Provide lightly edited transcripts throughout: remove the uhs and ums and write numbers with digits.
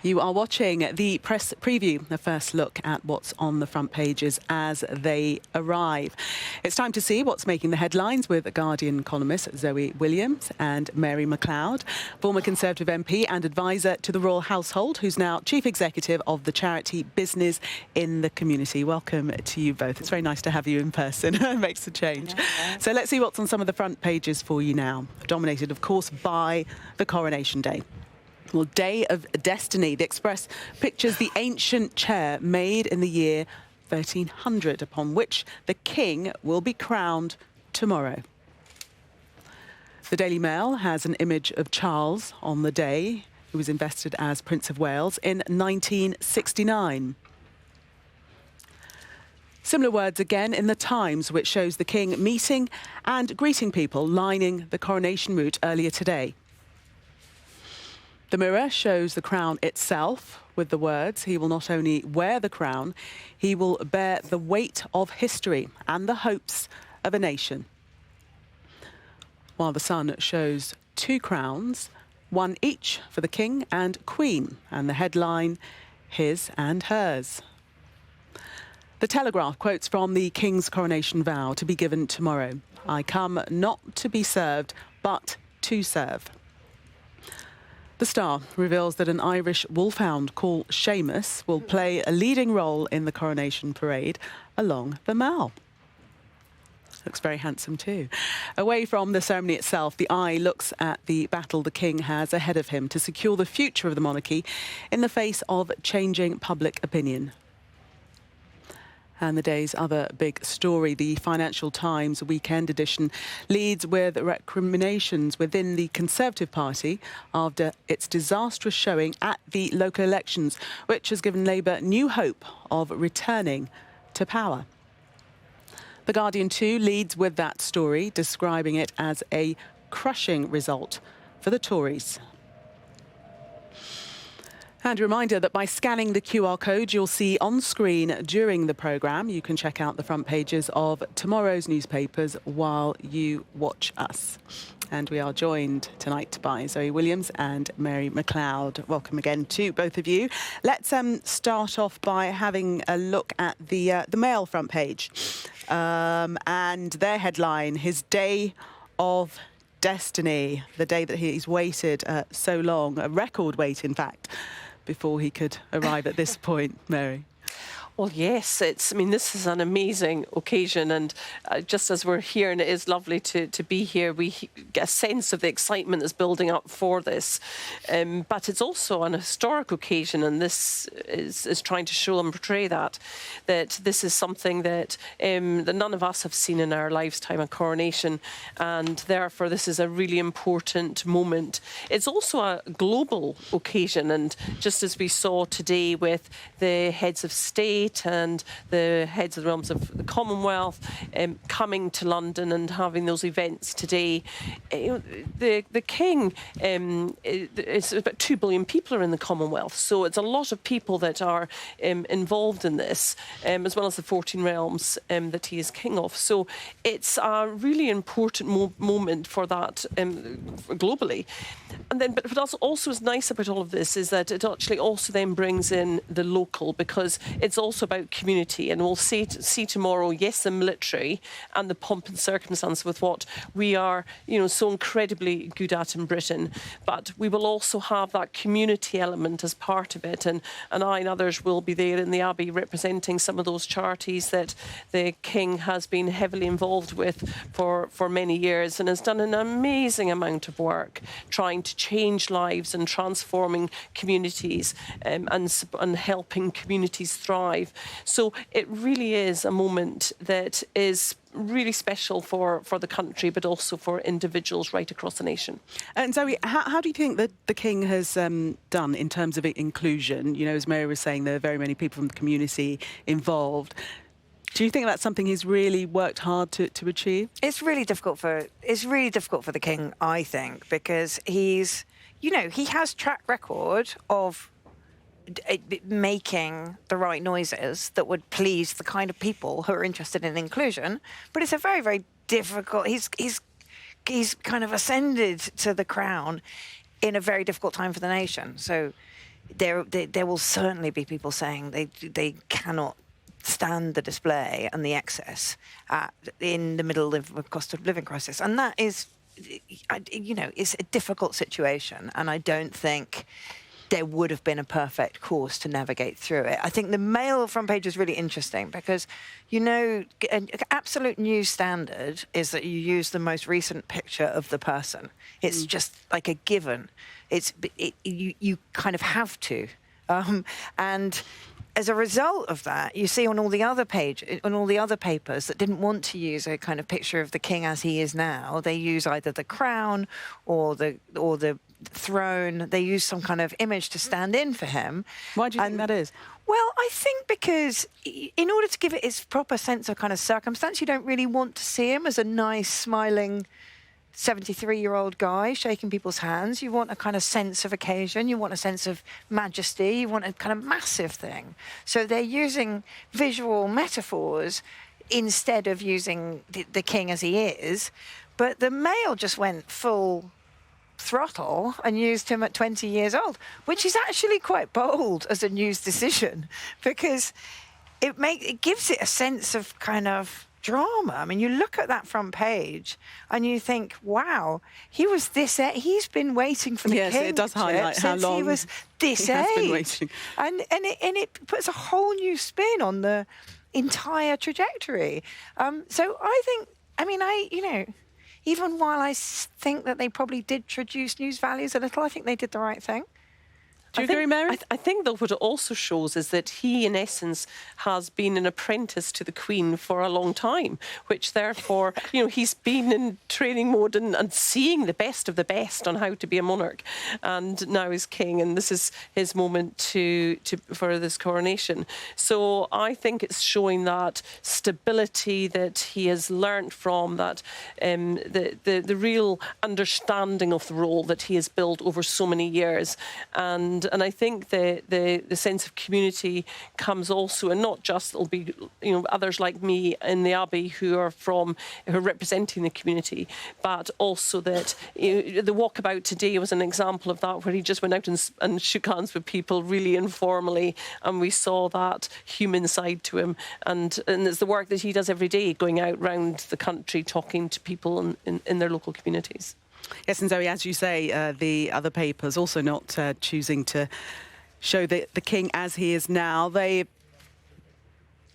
You are watching the press preview, the first look at what's on the front pages as they arrive. It's time to see what's making the headlines with Guardian columnist Zoe Williams and Mary Macleod, former Conservative MP and advisor to the royal household, who's now chief executive of the charity Business in the Community. Welcome to you both. It's very nice to have you in person. It makes a change. So let's see what's on some of the front pages for you now. Dominated, of course, by the Coronation Day. Well, Day of Destiny. The Express pictures the ancient chair made in the year 1300, upon which the king will be crowned tomorrow. The Daily Mail has an image of Charles on the day who was invested as Prince of Wales in 1969. Similar words again in the Times, which shows the king meeting and greeting people lining the coronation route earlier today. The Mirror shows the crown itself with the words, he will not only wear the crown, he will bear the weight of history and the hopes of a nation. While the Sun shows two crowns, one each for the king and queen, and the headline, his and hers. The Telegraph quotes from the King's coronation vow to be given tomorrow. I come not to be served, but to serve. The Star reveals that an Irish wolfhound called Seamus will play a leading role in the coronation parade along the Mall. Looks very handsome too. Away from the ceremony itself, the Eye looks at the battle the king has ahead of him to secure the future of the monarchy in the face of changing public opinion. And the day's other big story, the Financial Times weekend edition, leads with recriminations within the Conservative Party after its disastrous showing at the local elections, which has given Labour new hope of returning to power. The Guardian too leads with that story, describing it as a crushing result for the Tories. And a reminder that by scanning the QR code you'll see on screen during the programme, you can check out the front pages of tomorrow's newspapers while you watch us. And we are joined tonight by Zoe Williams and Mary Macleod. Welcome again to both of you. Let's start off by having a look at the Mail front page and their headline, his day of destiny, the day that he's waited so long, a record wait in fact, before he could arrive at this point, Mary. Well, yes, this is an amazing occasion, and just as we're here, and it is lovely to be here, we get a sense of the excitement that's building up for this. But it's also an historic occasion, and this is trying to show and portray that this is something that none of us have seen in our lifetime, a coronation, and therefore this is a really important moment. It's also a global occasion, and just as we saw today with the heads of state and the heads of the realms of the Commonwealth coming to London and having those events today. The King, it's about 2 billion people are in the Commonwealth, so it's a lot of people that are involved in this, as well as the 14 realms that he is king of. So it's a really important moment for that globally. And then, but what also is nice about all of this is that it actually also then brings in the local, because it's also about community, and we'll see tomorrow, yes, the military and the pomp and circumstance with what we are, so incredibly good at in Britain, but we will also have that community element as part of it, and I and others will be there in the Abbey representing some of those charities that the King has been heavily involved with for many years, and has done an amazing amount of work trying to change lives and transforming communities and helping communities thrive. So it really is a moment that is really special for the country, but also for individuals right across the nation. And Zoe, how do you think that the King has done in terms of inclusion? As Mary was saying, there are very many people from the community involved. Do you think that's something he's really worked hard to achieve? It's really difficult for the King, I think, because he has track record of making the right noises that would please the kind of people who are interested in inclusion, but it's a very, very difficult. He's kind of ascended to the crown in a very difficult time for the nation. So there will certainly be people saying they cannot stand the display and the excess in the middle of a cost of living crisis. And that is, it's a difficult situation. And I don't think there would have been a perfect course to navigate through it. I think the Mail front page is really interesting because, an absolute news standard is that you use the most recent picture of the person. It's just like a given. You kind of have to. And as a result of that, you see on all the other papers that didn't want to use a kind of picture of the king as he is now, they use either the crown or the throne. They use some kind of image to stand in for him. Why do you think that is? Well, I think because in order to give it its proper sense of kind of circumstance, you don't really want to see him as a nice, smiling 73-year-old guy shaking people's hands. You want a kind of sense of occasion. You want a sense of majesty. You want a kind of massive thing. So they're using visual metaphors instead of using the king as he is. But the Mail just went full throttle and used him at 20 years old, which is actually quite bold as a news decision because it gives it a sense of kind of drama. I mean, you look at that front page and you think, wow, he's been waiting for the king. Yes, it does highlight how long he was this he age. has been waiting. And it puts a whole new spin on the entire trajectory. So I think, even while I think that they probably did traduce news values a little, I think they did the right thing. Do you agree, Mary? I think, though, what it also shows is that he, in essence, has been an apprentice to the Queen for a long time, which, therefore, he's been in training mode and seeing the best of the best on how to be a monarch, and now he's king, and this is his moment for this coronation. So I think it's showing that stability that he has learnt from, that the real understanding of the role that he has built over so many years, and I think the sense of community comes also, and not just it'll be others like me in the Abbey who are representing the community, but also that the walkabout today was an example of that, where he just went out and shook hands with people really informally, and we saw that human side to him, and it's the work that he does every day, going out round the country talking to people in their local communities. Yes, and Zoe, as you say, the other papers also not choosing to show the king as he is now. They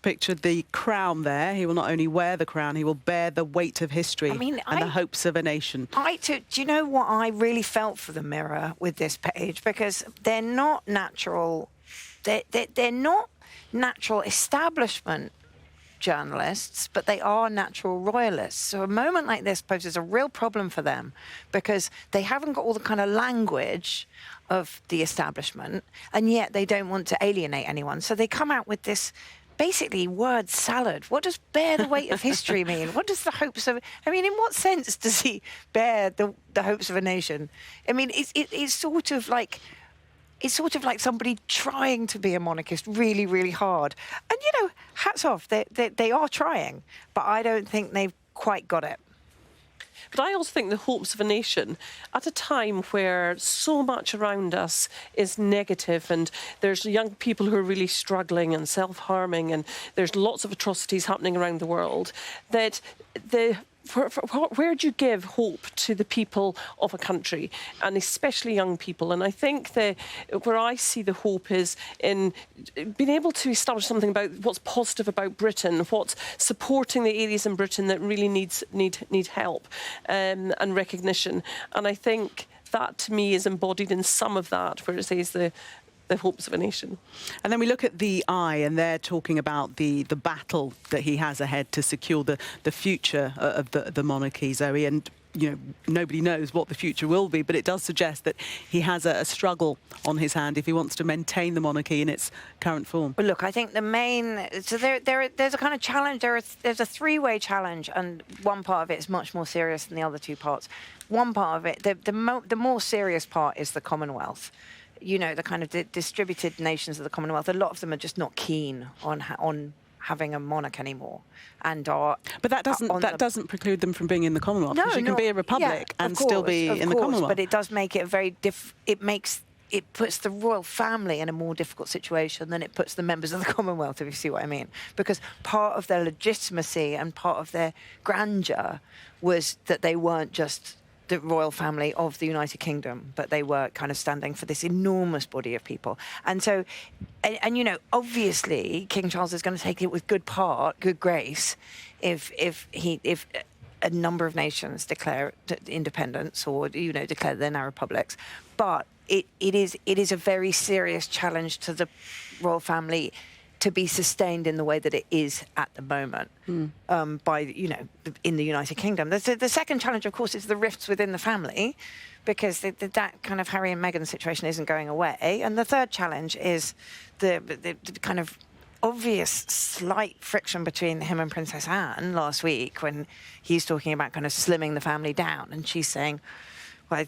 pictured the crown there. He will not only wear the crown, he will bear the weight of history and the hopes of a nation. Do you know what I really felt for the Mirror with this page? Because they're not natural. They're not natural establishment journalists, but they are natural royalists. So a moment like this poses a real problem for them because they haven't got all the kind of language of the establishment, and yet they don't want to alienate anyone. So they come out with this basically word salad. What does bear the weight of history mean? What does the hopes of... in what sense does he bear the hopes of a nation? It's sort of like... It's sort of like somebody trying to be a monarchist really, really hard. And, hats off. They are trying, but I don't think they've quite got it. But I also think the hopes of a nation, at a time where so much around us is negative, and there's young people who are really struggling and self-harming, and there's lots of atrocities happening around the world, that where do you give hope to the people of a country, and especially young people? And I think where I see the hope is in being able to establish something about what's positive about Britain, what's supporting the areas in Britain that really need help and recognition. And I think that, to me, is embodied in some of that, where it says the hopes of a nation. And then we look at the Eye, and they're talking about the battle that he has ahead to secure the future of the monarchy, Zoe. And nobody knows what the future will be, but it does suggest that he has a struggle on his hand if he wants to maintain the monarchy in its current form. Well, look, I think there's a kind of challenge. There's a three-way challenge, and one part of it is much more serious than the other two parts. One part of it, the more serious part, is the Commonwealth. The kind of distributed nations of the Commonwealth. A lot of them are just not keen on having a monarch anymore, and are. But that doesn't preclude them from being in the Commonwealth. No, because you can be a republic and still be in the Commonwealth. But it does make it very it makes it puts the royal family in a more difficult situation than it puts the members of the Commonwealth, if you see what I mean. Because part of their legitimacy and part of their grandeur was that they weren't just the royal family of the United Kingdom, but they were kind of standing for this enormous body of people. And so, and obviously, King Charles is going to take it with good grace, if a number of nations declare independence or declare they're now republics. But it is a very serious challenge to the royal family to be sustained in the way that it is at the moment by in the United Kingdom. The second challenge, of course, is the rifts within the family, because that kind of Harry and Meghan situation isn't going away. And the third challenge is the kind of obvious slight friction between him and Princess Anne last week, when he's talking about kind of slimming the family down, and she's saying, well,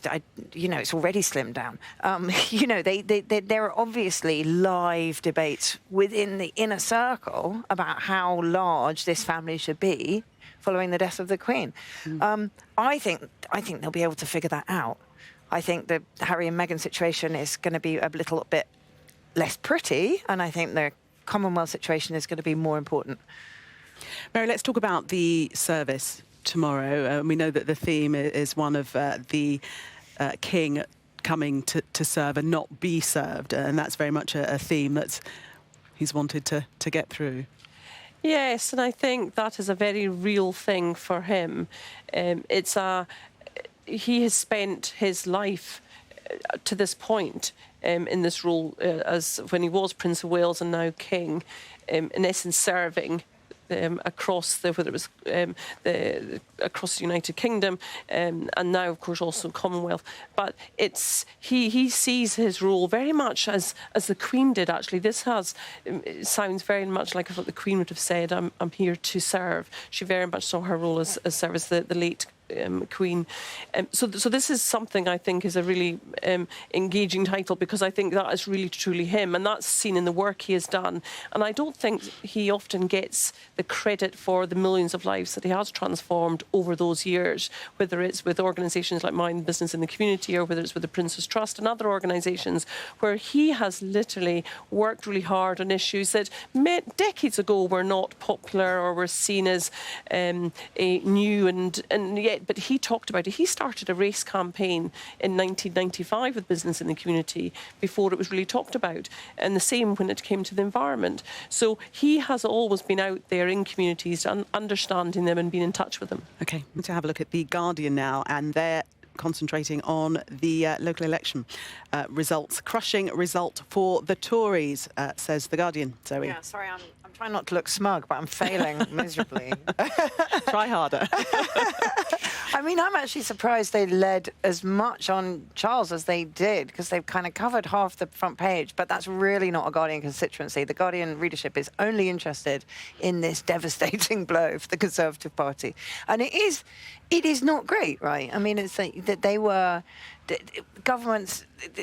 it's already slimmed down. There are obviously live debates within the inner circle about how large this family should be following the death of the Queen. I think they'll be able to figure that out. I think the Harry and Meghan situation is going to be a little bit less pretty, and I think the Commonwealth situation is going to be more important. Mary, let's talk about the service tomorrow. We know that the theme is one of the king coming to serve and not be served, and that's very much a theme that he's wanted to get through. Yes, and I think that is a very real thing for him. He has spent his life to this point in this role as when he was Prince of Wales and now King, in essence serving across across the United Kingdom, and now of course also Commonwealth. But he sees his role very much as the Queen did. Actually, this sounds very much like what the Queen would have said. I'm here to serve. She very much saw her role as service, the late Queen. So this is something I think is a really engaging title, because I think that is really truly him, and that's seen in the work he has done. And I don't think he often gets the credit for the millions of lives that he has transformed over those years, whether it's with organisations like Mind Business in the Community, or whether it's with the Prince's Trust and other organisations, where he has literally worked really hard on issues that decades ago were not popular or were seen as new and yet. But he talked about it. He started a race campaign in 1995 with Business in the Community before it was really talked about, and the same when it came to the environment. So he has always been out there in communities, understanding them and being in touch with them. OK, let's have a look at The Guardian now, and they're concentrating on the local election results. Crushing result for the Tories, says The Guardian. Zoe. Yeah, sorry, I'm trying not to look smug, but I'm failing miserably. Try harder. I mean, I'm actually surprised they led as much on Charles as they did, because they've kind of covered half the front page, but that's really not a Guardian constituency. The Guardian readership is only interested in this devastating blow for the Conservative Party. And it is not great, right? I mean, it's like that they were...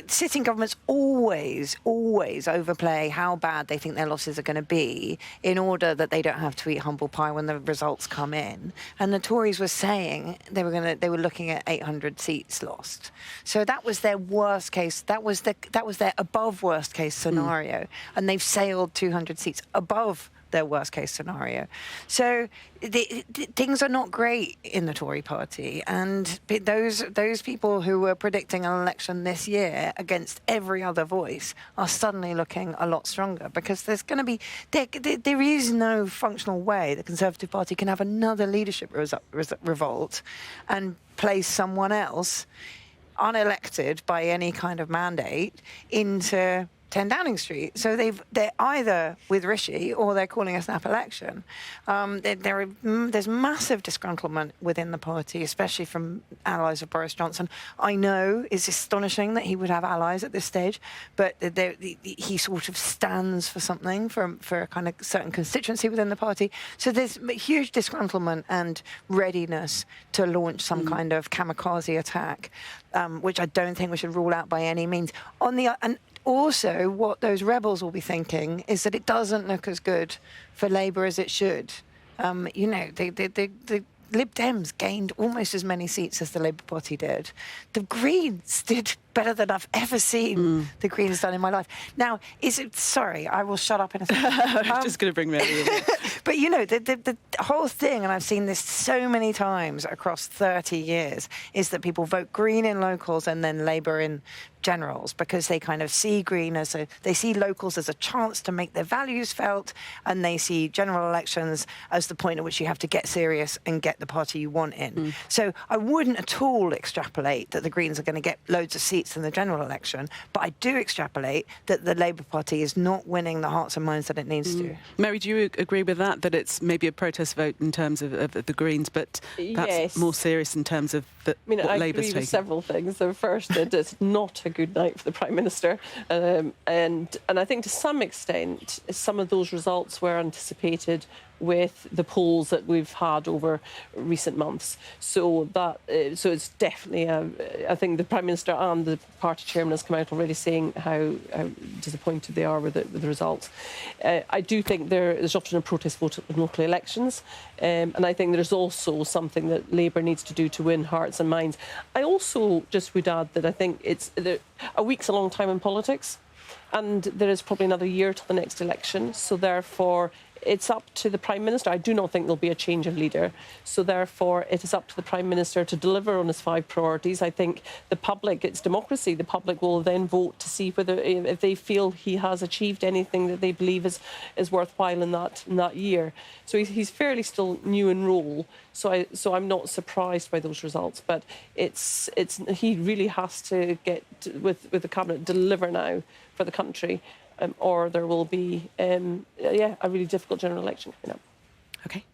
Sitting governments always overplay how bad they think their losses are going to be in order that they don't have to eat humble pie when the results come in. And the Tories were saying they were looking at 800 seats lost. So that was their worst case. That was their above worst case scenario, and they've sailed 200 seats above their worst case scenario. So things are not great in the Tory party, and those people who were predicting an election this year against every other voice are suddenly looking a lot stronger, because there's going to be there is no functional way the Conservative Party can have another leadership revolt and place someone else unelected by any kind of mandate into 10 Downing Street. So they're either with Rishi or they're calling a snap election. There's massive disgruntlement within the party, especially from allies of Boris Johnson. I know it's astonishing that he would have allies at this stage, but he sort of stands for something, for a kind of certain constituency within the party. So there's huge disgruntlement and readiness to launch some kind of kamikaze attack, which I don't think we should rule out by any means. Also, what those rebels will be thinking is that it doesn't look as good for Labour as it should. The Lib Dems gained almost as many seats as the Labour Party did. The Greens did better than I've ever seen the Greens done in my life. Now, sorry, I will shut up in a second. I was just going to bring Mary in. But, you know, the whole thing, and I've seen this so many times across 30 years, is that people vote Green in locals and then Labour in generals, because they kind of see Green they see locals as a chance to make their values felt, and they see general elections as the point at which you have to get serious and get the party you want in. So I wouldn't at all extrapolate that the Greens are going to get loads of seats in the general election, but I do extrapolate that the Labour Party is not winning the hearts and minds that it needs to. Mary, do you agree with that it's maybe a protest vote in terms of the Greens, but perhaps more serious in terms of what Labour's taking? I agree with several things. The first, that it's not a good night for the Prime Minister, and I think to some extent some of those results were anticipated with the polls that we've had over recent months. So it's definitely I think the Prime Minister and the party chairman has come out already saying how disappointed they are with the results. I do think there is often a protest vote in local elections, and I think there's also something that Labour needs to do to win hearts and minds. I also just would add that I think a week's a long time in politics, and there is probably another year till the next election. So therefore, it's up to the Prime Minister. I do not think there'll be a change of leader. So therefore, it is up to the Prime Minister to deliver on his 5 priorities. I think the public, it's democracy. The public will then vote to see whether, if they feel he has achieved anything that they believe is worthwhile in that year. So he's fairly still new in role. So I'm not surprised by those results. But he really has to get with the cabinet deliver now for the country. Or there will be, a really difficult general election coming up. OK.